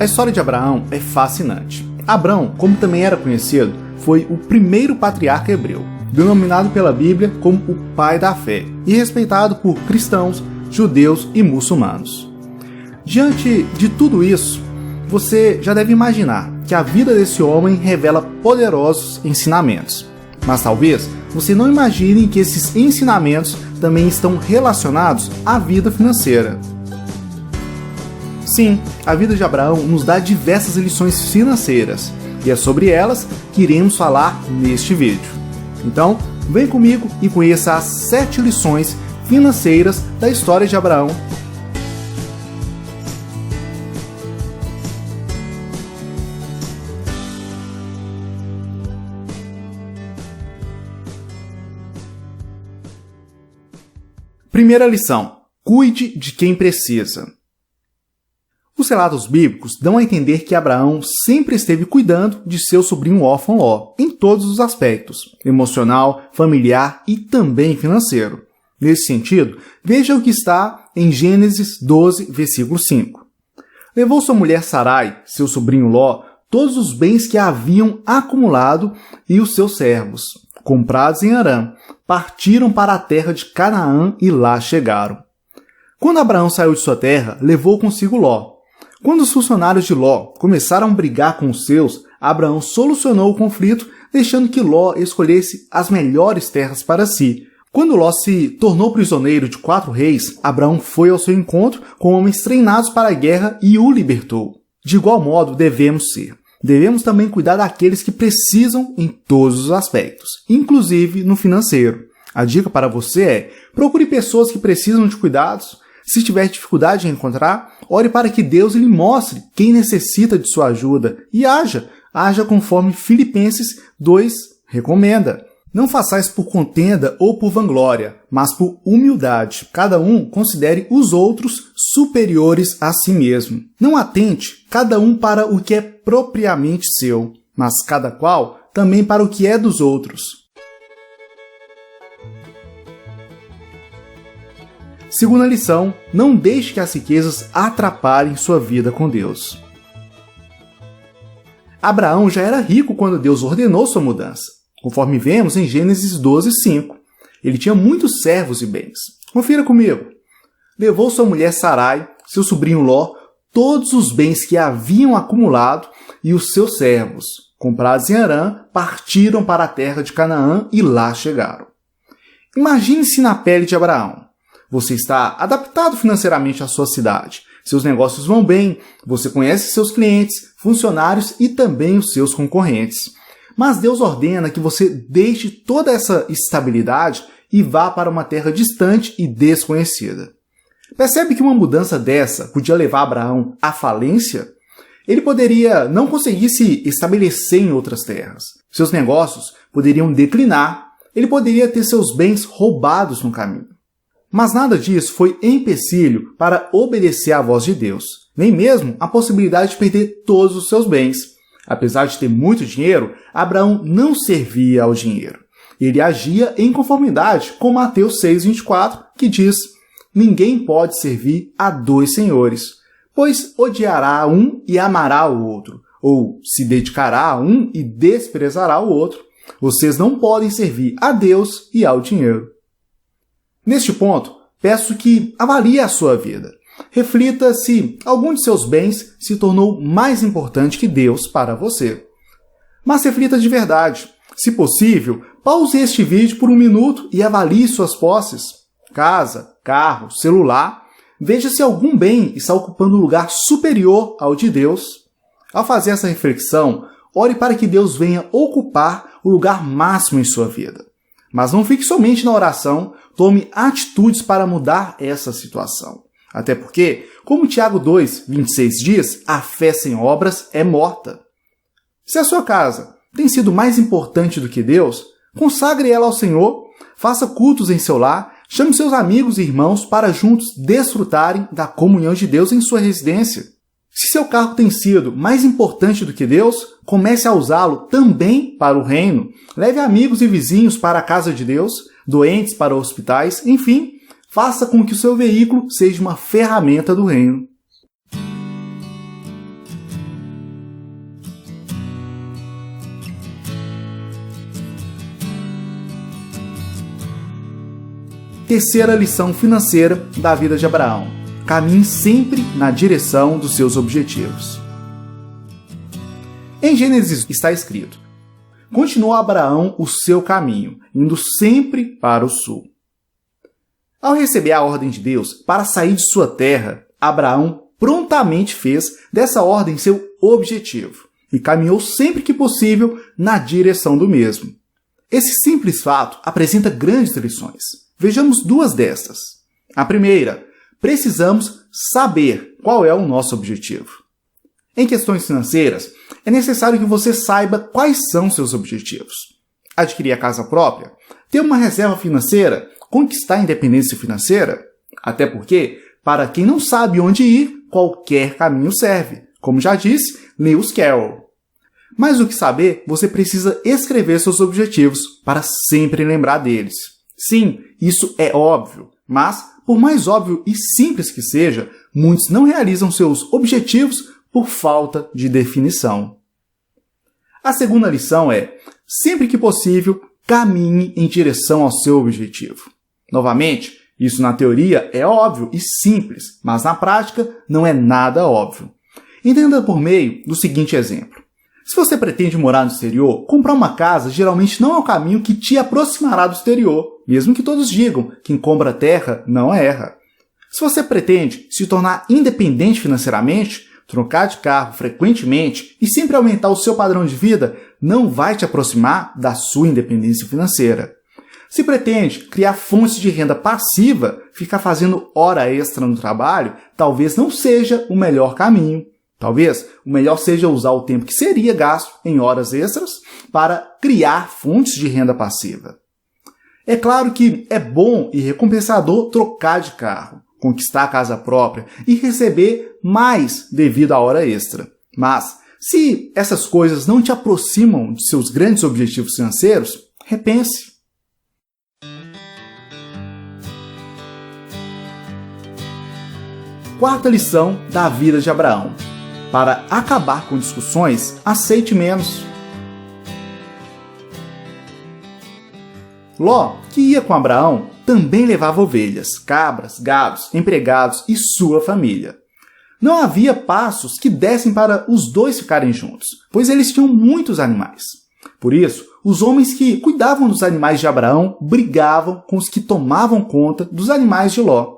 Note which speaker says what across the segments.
Speaker 1: A história de Abraão é fascinante. Abrão, como também era conhecido, foi o primeiro patriarca hebreu, denominado pela Bíblia como o pai da fé e respeitado por cristãos, judeus e muçulmanos. Diante de tudo isso, você já deve imaginar que a vida desse homem revela poderosos ensinamentos. Mas talvez você não imagine que esses ensinamentos também estão relacionados à vida financeira. Sim, a vida de Abraão nos dá diversas lições financeiras, e é sobre elas que iremos falar neste vídeo. Então, vem comigo e conheça as 7 lições financeiras da história de Abraão. Primeira lição: cuide de quem precisa. Os relatos bíblicos dão a entender que Abraão sempre esteve cuidando de seu sobrinho órfão Ló, em todos os aspectos, emocional, familiar e também financeiro. Nesse sentido, veja o que está em Gênesis 12, versículo 5. Levou sua mulher Sarai, seu sobrinho Ló, todos os bens que haviam acumulado e os seus servos, comprados em Harã, partiram para a terra de Canaã e lá chegaram. Quando Abraão saiu de sua terra, levou consigo Ló. Quando os funcionários de Ló começaram a brigar com os seus, Abraão solucionou o conflito, deixando que Ló escolhesse as melhores terras para si. Quando Ló se tornou prisioneiro de 4 reis, Abraão foi ao seu encontro com homens treinados para a guerra e o libertou. De igual modo, devemos ser. Devemos também cuidar daqueles que precisam em todos os aspectos, inclusive no financeiro. A dica para você é: procure pessoas que precisam de cuidados. Se tiver dificuldade em encontrar, ore para que Deus lhe mostre quem necessita de sua ajuda e haja conforme Filipenses 2 recomenda. Não façais por contenda ou por vanglória, mas por humildade. Cada um considere os outros superiores a si mesmo. Não atente cada um para o que é propriamente seu, mas cada qual também para o que é dos outros. Segunda lição: não deixe que as riquezas atrapalhem sua vida com Deus. Abraão já era rico quando Deus ordenou sua mudança, conforme vemos em Gênesis 12, 5. Ele tinha muitos servos e bens. Confira comigo. Levou sua mulher Sarai, seu sobrinho Ló, todos os bens que haviam acumulado e os seus servos, comprados em Harã, partiram para a terra de Canaã e lá chegaram. Imagine-se na pele de Abraão. Você está adaptado financeiramente à sua cidade. Seus negócios vão bem, você conhece seus clientes, funcionários e também os seus concorrentes. Mas Deus ordena que você deixe toda essa estabilidade e vá para uma terra distante e desconhecida. Percebe que uma mudança dessa podia levar Abraão à falência? Ele poderia não conseguir se estabelecer em outras terras. Seus negócios poderiam declinar. Ele poderia ter seus bens roubados no caminho. Mas nada disso foi empecilho para obedecer à voz de Deus, nem mesmo a possibilidade de perder todos os seus bens. Apesar de ter muito dinheiro, Abraão não servia ao dinheiro. Ele agia em conformidade com Mateus 6,24, que diz: ninguém pode servir a 2 senhores, pois odiará um e amará o outro, ou se dedicará a um e desprezará o outro. Vocês não podem servir a Deus e ao dinheiro. Neste ponto, peço que avalie a sua vida. Reflita se algum de seus bens se tornou mais importante que Deus para você. Mas reflita de verdade. Se possível, pause este vídeo por 1 minuto e avalie suas posses. Casa, carro, celular. Veja se algum bem está ocupando um lugar superior ao de Deus. Ao fazer essa reflexão, ore para que Deus venha ocupar o lugar máximo em sua vida. Mas não fique somente na oração, tome atitudes para mudar essa situação. Até porque, como Tiago 2, 26 diz, a fé sem obras é morta. Se a sua casa tem sido mais importante do que Deus, consagre ela ao Senhor, faça cultos em seu lar, chame seus amigos e irmãos para juntos desfrutarem da comunhão de Deus em sua residência. Se seu carro tem sido mais importante do que Deus, comece a usá-lo também para o reino. Leve amigos e vizinhos para a casa de Deus, doentes para hospitais, enfim, faça com que o seu veículo seja uma ferramenta do reino. terceira lição financeira da vida de Abraão: caminhe sempre na direção dos seus objetivos. Em Gênesis está escrito: continuou Abraão o seu caminho, indo sempre para o sul. Ao receber a ordem de Deus para sair de sua terra, Abraão prontamente fez dessa ordem seu objetivo e caminhou sempre que possível na direção do mesmo. Esse simples fato apresenta grandes lições. Vejamos duas destas. A primeira: precisamos saber qual é o nosso objetivo. Em questões financeiras, é necessário que você saiba quais são seus objetivos. Adquirir a casa própria? Ter uma reserva financeira? Conquistar a independência financeira? Até porque, para quem não sabe onde ir, qualquer caminho serve. Como já disse Lewis Carroll. Mais do que saber, você precisa escrever seus objetivos para sempre lembrar deles. Sim, isso é óbvio, mas, por mais óbvio e simples que seja, muitos não realizam seus objetivos por falta de definição. A segunda lição é: sempre que possível, caminhe em direção ao seu objetivo. Novamente, isso na teoria é óbvio e simples, mas na prática não é nada óbvio. Entenda por meio do seguinte exemplo. Se você pretende morar no exterior, comprar uma casa geralmente não é o caminho que te aproximará do exterior, mesmo que todos digam: quem compra terra não erra. Se você pretende se tornar independente financeiramente, trocar de carro frequentemente e sempre aumentar o seu padrão de vida, não vai te aproximar da sua independência financeira. Se pretende criar fontes de renda passiva, ficar fazendo hora extra no trabalho, talvez não seja o melhor caminho. Talvez o melhor seja usar o tempo que seria gasto em horas extras para criar fontes de renda passiva. É claro que é bom e recompensador trocar de carro, conquistar a casa própria e receber mais devido à hora extra. Mas, se essas coisas não te aproximam de seus grandes objetivos financeiros, repense. Quarta lição da vida de Abraão: para acabar com discussões, aceite menos. Ló, que ia com Abraão, também levava ovelhas, cabras, gados, empregados e sua família. Não havia passos que dessem para os dois ficarem juntos, pois eles tinham muitos animais. Por isso, os homens que cuidavam dos animais de Abraão brigavam com os que tomavam conta dos animais de Ló.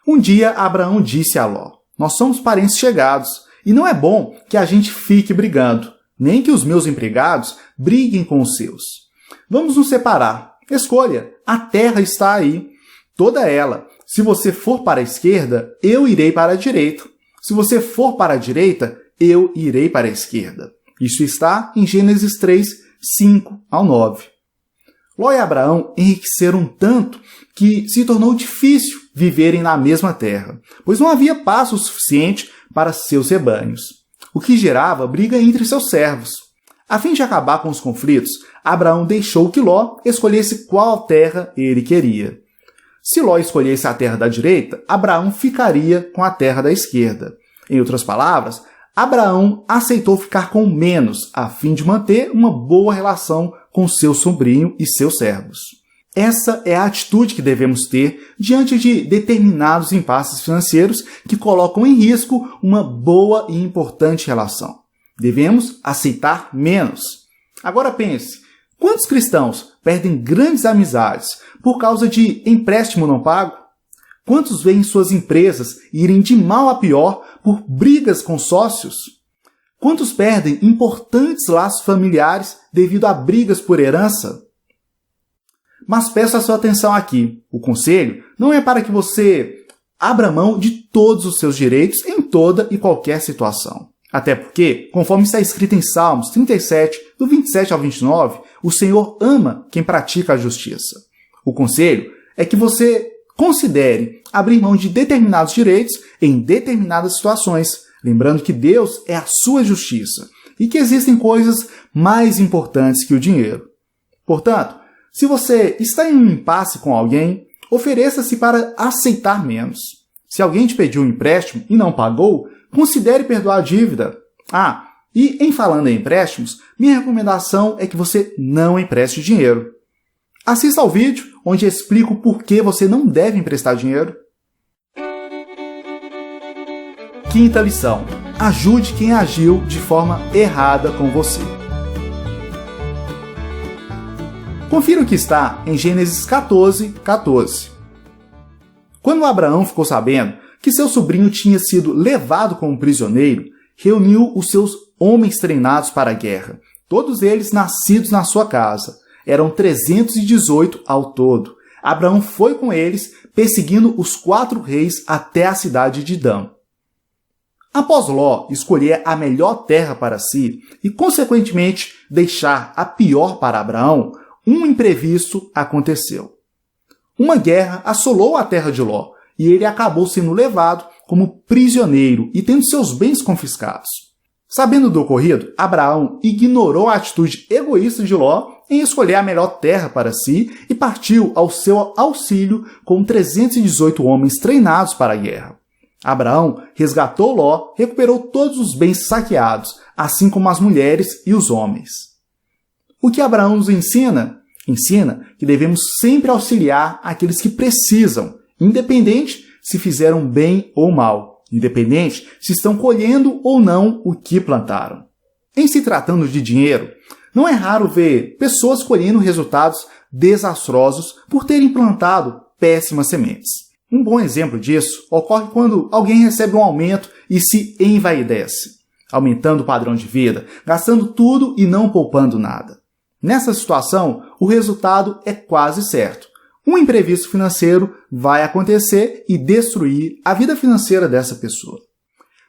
Speaker 1: Um dia, Abraão disse a Ló: nós somos parentes chegados, e não é bom que a gente fique brigando, nem que os meus empregados briguem com os seus. Vamos nos separar. Escolha, a terra está aí, toda ela. Se você for para a esquerda, eu irei para a direita. Se você for para a direita, eu irei para a esquerda. Isso está em Gênesis 3, 5 ao 9. Ló e Abraão enriqueceram tanto que se tornou difícil viverem na mesma terra, pois não havia pasto suficiente para seus rebanhos, o que gerava briga entre seus servos. A fim de acabar com os conflitos, Abraão deixou que Ló escolhesse qual terra ele queria. Se Ló escolhesse a terra da direita, Abraão ficaria com a terra da esquerda. Em outras palavras, Abraão aceitou ficar com menos, a fim de manter uma boa relação com seu sobrinho e seus servos. Essa é a atitude que devemos ter diante de determinados impasses financeiros que colocam em risco uma boa e importante relação. Devemos aceitar menos. Agora pense, quantos cristãos perdem grandes amizades por causa de empréstimo não pago? Quantos veem suas empresas irem de mal a pior por brigas com sócios? Quantos perdem importantes laços familiares devido a brigas por herança? Mas peço a sua atenção aqui. O conselho não é para que você abra mão de todos os seus direitos em toda e qualquer situação. Até porque, conforme está escrito em Salmos 37, do 27 ao 29, o Senhor ama quem pratica a justiça. O conselho é que você considere abrir mão de determinados direitos em determinadas situações, lembrando que Deus é a sua justiça e que existem coisas mais importantes que o dinheiro. Portanto, se você está em um impasse com alguém, ofereça-se para aceitar menos. Se alguém te pediu um empréstimo e não pagou, considere perdoar a dívida. E em falando em empréstimos, minha recomendação é que você não empreste dinheiro. Assista ao vídeo onde explico por que você não deve emprestar dinheiro. Quinta lição: ajude quem agiu de forma errada com você. Confira o que está em Gênesis 14:14. Quando Abraão ficou sabendo que seu sobrinho tinha sido levado como prisioneiro, reuniu os seus homens treinados para a guerra, todos eles nascidos na sua casa. Eram 318 ao todo. Abraão foi com eles, perseguindo os 4 reis até a cidade de Dan. Após Ló escolher a melhor terra para si e, consequentemente, deixar a pior para Abraão, um imprevisto aconteceu. Uma guerra assolou a terra de Ló e ele acabou sendo levado como prisioneiro e tendo seus bens confiscados. Sabendo do ocorrido, Abraão ignorou a atitude egoísta de Ló em escolher a melhor terra para si e partiu ao seu auxílio com 318 homens treinados para a guerra. Abraão resgatou Ló, recuperou todos os bens saqueados, assim como as mulheres e os homens. O que Abraão nos ensina? Ensina que devemos sempre auxiliar aqueles que precisam, independente se fizeram bem ou mal, independente se estão colhendo ou não o que plantaram. Em se tratando de dinheiro, não é raro ver pessoas colhendo resultados desastrosos por terem plantado péssimas sementes. Um bom exemplo disso ocorre quando alguém recebe um aumento e se envaidece, aumentando o padrão de vida, gastando tudo e não poupando nada. Nessa situação, o resultado é quase certo. Um imprevisto financeiro vai acontecer e destruir a vida financeira dessa pessoa.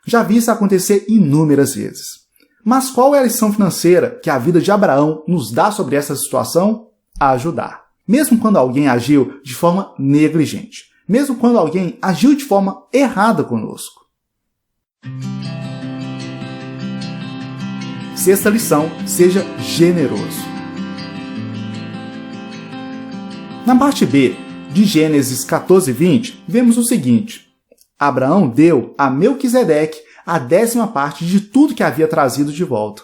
Speaker 1: Já vi isso acontecer inúmeras vezes. Mas qual é a lição financeira que a vida de Abraão nos dá sobre essa situação? A ajudar. Mesmo quando alguém agiu de forma negligente. Mesmo quando alguém agiu de forma errada conosco. Sexta lição: seja generoso. Na parte B de Gênesis 14:20, vemos o seguinte: Abraão deu a Melquisedeque a 10ª parte de tudo que havia trazido de volta.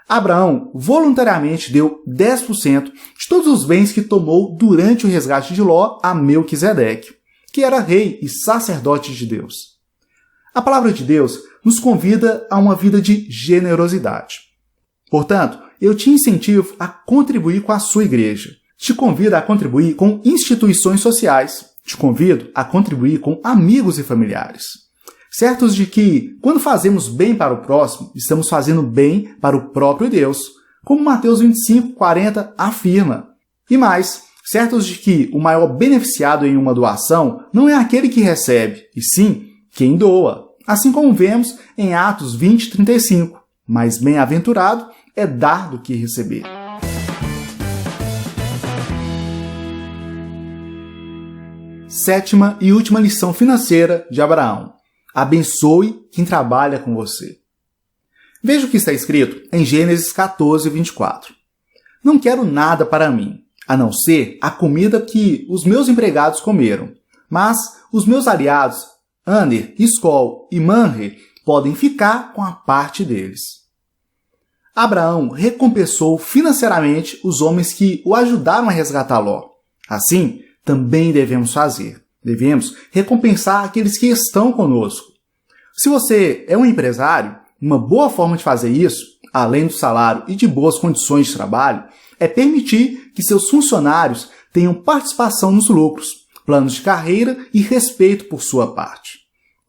Speaker 1: Abraão voluntariamente deu 10% de todos os bens que tomou durante o resgate de Ló a Melquisedeque, que era rei e sacerdote de Deus. A palavra de Deus nos convida a uma vida de generosidade. Portanto, eu te incentivo a contribuir com a sua igreja. Te convido a contribuir com instituições sociais. Te convido a contribuir com amigos e familiares. Certos de que, quando fazemos bem para o próximo, estamos fazendo bem para o próprio Deus, como Mateus 25:40 afirma. E mais, certos de que o maior beneficiado em uma doação não é aquele que recebe, e sim quem doa. Assim como vemos em Atos 20:35. Mais bem-aventurado é dar do que receber. Sétima e última lição financeira de Abraão: abençoe quem trabalha com você. Veja o que está escrito em Gênesis 14:24. Não quero nada para mim, a não ser a comida que os meus empregados comeram, mas os meus aliados, Aner, Escol e Manre, podem ficar com a parte deles. Abraão recompensou financeiramente os homens que o ajudaram a resgatar Ló. Assim, também devemos fazer. Devemos recompensar aqueles que estão conosco. Se você é um empresário, uma boa forma de fazer isso, além do salário e de boas condições de trabalho, é permitir que seus funcionários tenham participação nos lucros, planos de carreira e respeito por sua parte.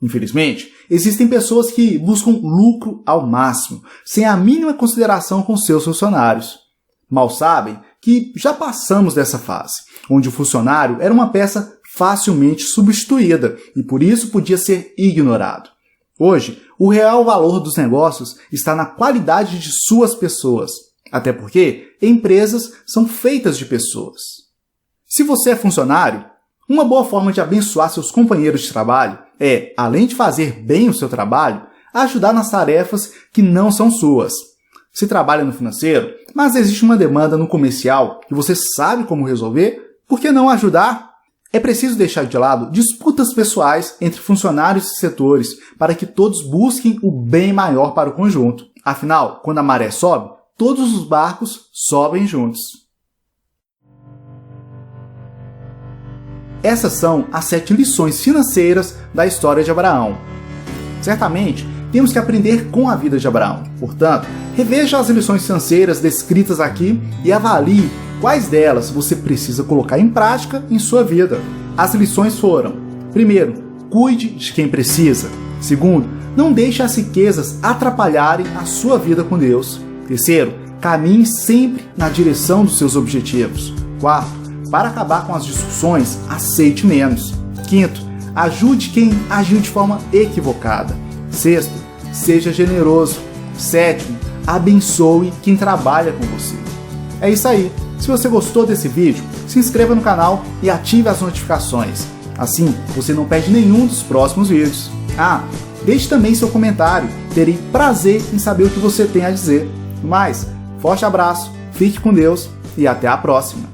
Speaker 1: Infelizmente, existem pessoas que buscam lucro ao máximo, sem a mínima consideração com seus funcionários. Mal sabem que já passamos dessa fase, onde o funcionário era uma peça facilmente substituída e por isso podia ser ignorado. Hoje, o real valor dos negócios está na qualidade de suas pessoas, até porque empresas são feitas de pessoas. Se você é funcionário, uma boa forma de abençoar seus companheiros de trabalho é, além de fazer bem o seu trabalho, ajudar nas tarefas que não são suas. Se trabalha no financeiro, mas existe uma demanda no comercial e você sabe como resolver, por que não ajudar? É preciso deixar de lado disputas pessoais entre funcionários e setores para que todos busquem o bem maior para o conjunto. Afinal, quando a maré sobe, todos os barcos sobem juntos. Essas são as 7 lições financeiras da história de Abraão. Certamente, temos que aprender com a vida de Abraão. Portanto, reveja as lições financeiras descritas aqui e avalie quais delas você precisa colocar em prática em sua vida. As lições foram: primeiro, cuide de quem precisa. Segundo, não deixe as riquezas atrapalharem a sua vida com Deus. Terceiro, caminhe sempre na direção dos seus objetivos. Quarto, para acabar com as discussões, aceite menos. Quinto, ajude quem agiu de forma equivocada. Sexto, seja generoso. Sétimo, abençoe quem trabalha com você. É isso aí. Se você gostou desse vídeo, se inscreva no canal e ative as notificações. Assim, você não perde nenhum dos próximos vídeos. Deixe também seu comentário. Terei prazer em saber o que você tem a dizer. No mais, forte abraço, fique com Deus e até a próxima.